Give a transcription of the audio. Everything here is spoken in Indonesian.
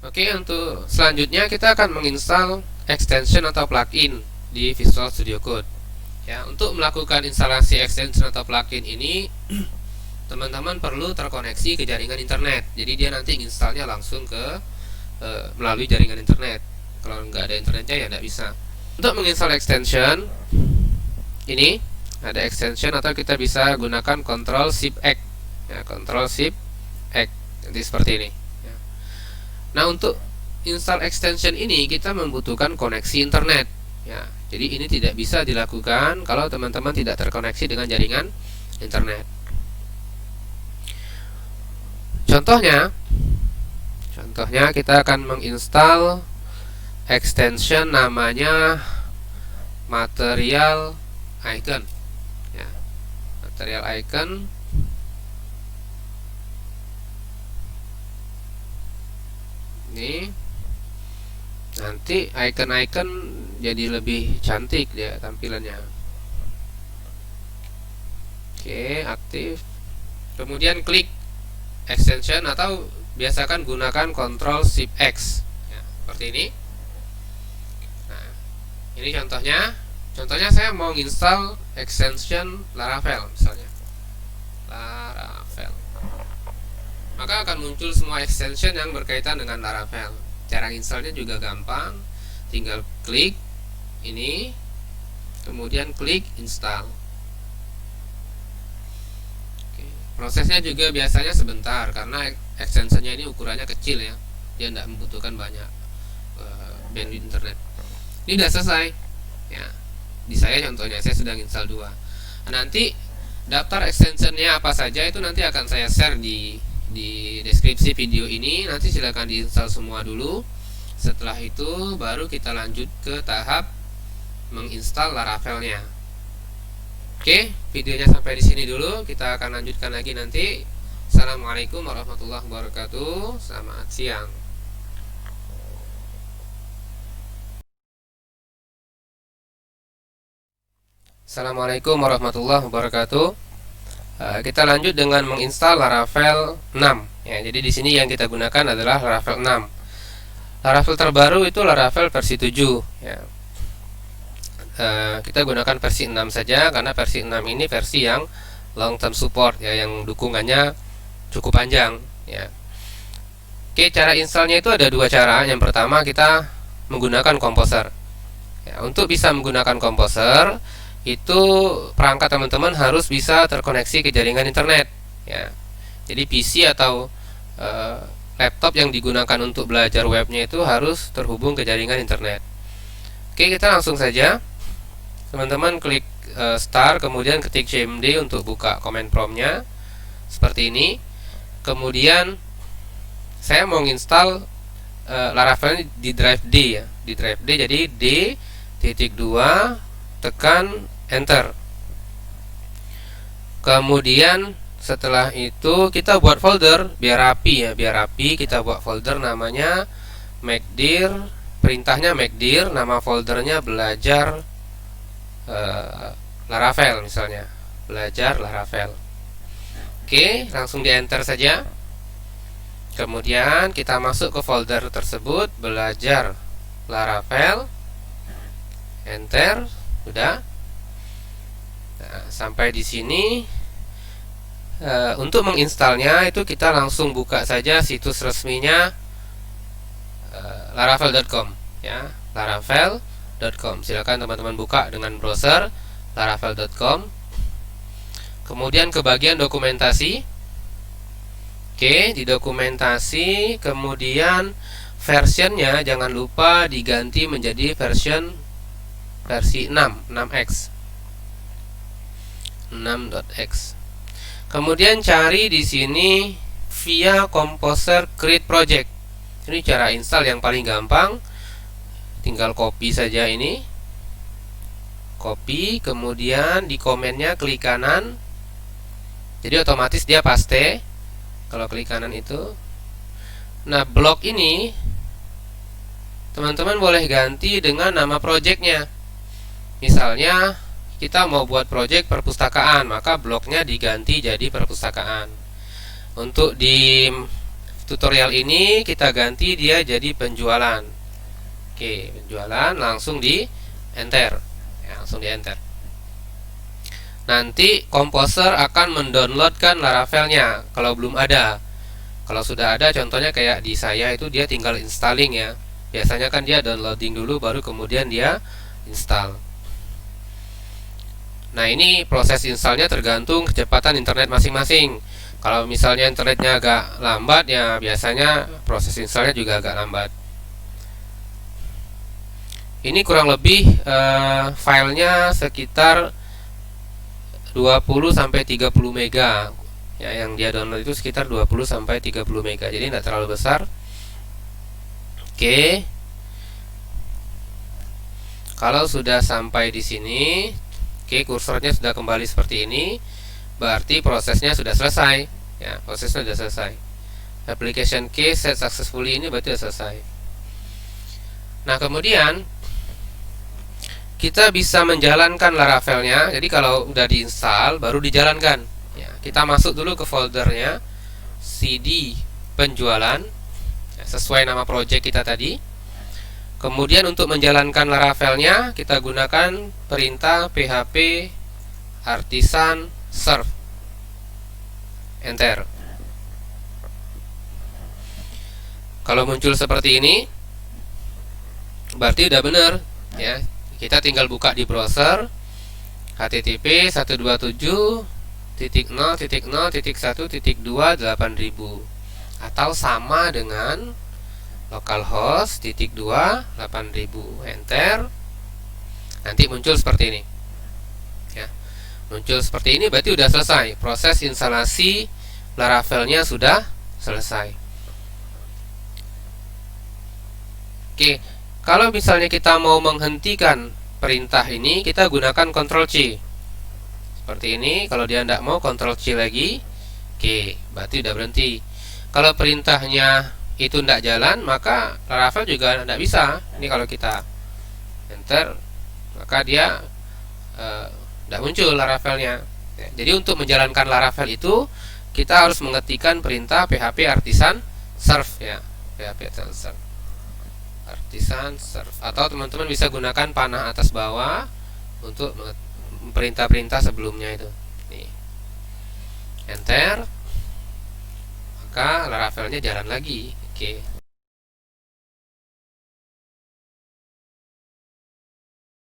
Oke, untuk selanjutnya kita akan menginstal extension atau plugin di Visual Studio Code. Ya, untuk melakukan instalasi extension atau plugin ini, teman-teman perlu terkoneksi ke jaringan internet. Jadi dia nanti installnya langsung ke melalui jaringan internet. Kalau nggak ada internetnya ya nggak bisa. Untuk menginstal extension ini ada extension atau kita bisa gunakan Ctrl Shift X. Ya, Ctrl Shift X nanti seperti ini. Nah, untuk install extension ini kita membutuhkan koneksi internet. Ya, jadi ini tidak bisa dilakukan kalau teman-teman tidak terkoneksi dengan jaringan internet. Contohnya kita akan menginstal extension namanya Material Icon. Ya, Material Icon. Ini nanti icon-icon jadi lebih cantik ya tampilannya. Oke, aktif. Kemudian klik extension atau biasakan gunakan Ctrl Shift X ya, seperti ini. Nah, ini contohnya saya mau install extension Laravel misalnya, Laravel. Maka akan muncul semua extension yang berkaitan dengan Laravel. Cara installnya juga gampang, tinggal klik ini, kemudian klik install. Oke. Prosesnya juga biasanya sebentar karena extensionnya ini ukurannya kecil ya, dia tidak membutuhkan banyak bandwidth internet. Ini sudah selesai ya. Di saya contohnya saya sedang install 2. Nanti daftar extensionnya apa saja itu nanti akan saya share di deskripsi video ini. Nanti silahkan diinstal semua dulu. Setelah itu baru kita lanjut ke tahap menginstal Laravelnya. Oke, videonya sampai di sini dulu. Kita akan lanjutkan lagi nanti. Assalamualaikum warahmatullahi wabarakatuh. Selamat siang. Assalamualaikum warahmatullahi wabarakatuh. Kita lanjut dengan menginstal Laravel 6 ya. Jadi di sini yang kita gunakan adalah Laravel 6. Laravel terbaru itu Laravel versi 7 ya. Kita gunakan versi 6 saja karena versi 6 ini versi yang long term support ya, yang dukungannya cukup panjang ya. Oke, cara installnya itu ada 2 cara. Yang pertama kita menggunakan Composer ya. Untuk bisa menggunakan Composer itu perangkat teman-teman harus bisa terkoneksi ke jaringan internet ya. Jadi PC atau laptop yang digunakan untuk belajar webnya itu harus terhubung ke jaringan internet. Oke, kita langsung saja. Teman-teman klik start, kemudian ketik cmd untuk buka command promptnya seperti ini. Kemudian saya mau install Laravel di drive D ya, di drive D. Jadi D.2 tekan enter. Kemudian setelah itu kita buat folder biar rapi ya, kita buat folder namanya Macdir, perintahnya Macdir, nama foldernya belajar Laravel misalnya, belajar Laravel. Oke, langsung di enter saja. Kemudian kita masuk ke folder tersebut, belajar Laravel, enter, sudah. Nah, sampai di sini untuk menginstalnya itu kita langsung buka saja situs resminya laravel.com ya, laravel.com. Silakan teman-teman buka dengan browser laravel.com. Kemudian ke bagian dokumentasi. Oke, di dokumentasi kemudian versionnya jangan lupa diganti menjadi versi 6x. 6.x. Kemudian cari di sini via Composer Create Project. Ini cara install yang paling gampang. Tinggal copy saja ini. Copy, kemudian di komennya klik kanan. Jadi otomatis dia paste kalau klik kanan itu. Nah, blok ini teman-teman boleh ganti dengan nama projectnya. Misalnya kita mau buat project perpustakaan, maka bloknya diganti jadi perpustakaan. Untuk di tutorial ini kita ganti dia jadi penjualan. Oke, penjualan, langsung di enter ya, langsung di enter. Nanti komposer akan mendownloadkan Laravelnya kalau belum ada. Kalau sudah ada, contohnya kayak di saya itu dia tinggal installing ya. Biasanya kan dia downloading dulu baru kemudian dia install. Nah, ini proses installnya tergantung kecepatan internet masing-masing. Kalau misalnya internetnya agak lambat ya biasanya proses installnya juga agak lambat. Ini kurang lebih filenya sekitar 20-30 mega ya, yang dia download itu sekitar 20-30 mega, jadi tidak terlalu besar. Oke, kalau sudah sampai di sini, oke, kursornya sudah kembali seperti ini, berarti prosesnya sudah selesai ya, prosesnya sudah selesai. Application key set successfully, ini berarti sudah selesai. Nah, kemudian kita bisa menjalankan Laravelnya. Jadi kalau udah diinstal baru dijalankan ya, kita masuk dulu ke foldernya cd penjualan ya, sesuai nama project kita tadi. Kemudian untuk menjalankan Laravelnya kita gunakan perintah php artisan serve, enter. Kalau muncul seperti ini berarti udah benar ya. Kita tinggal buka di browser http 127.0.0.1.2.8000 atau sama dengan localhost .2 8000, enter. Nanti muncul seperti ini ya. Muncul seperti ini berarti udah selesai, proses instalasi Laravelnya sudah selesai. Oke, kalau misalnya kita mau menghentikan perintah ini, kita gunakan Ctrl C seperti ini. Kalau dia tidak mau, Ctrl C lagi. Oke, berarti udah berhenti. Kalau perintahnya itu tidak jalan, maka Laravel juga tidak bisa. Ini kalau kita enter, maka dia tidak muncul Laravelnya. Jadi untuk menjalankan Laravel itu kita harus mengetikkan perintah php artisan serve ya, php artisan serve, atau teman-teman bisa gunakan panah atas bawah untuk perintah-perintah sebelumnya itu. Nih, enter, maka Laravelnya jalan lagi. Oke.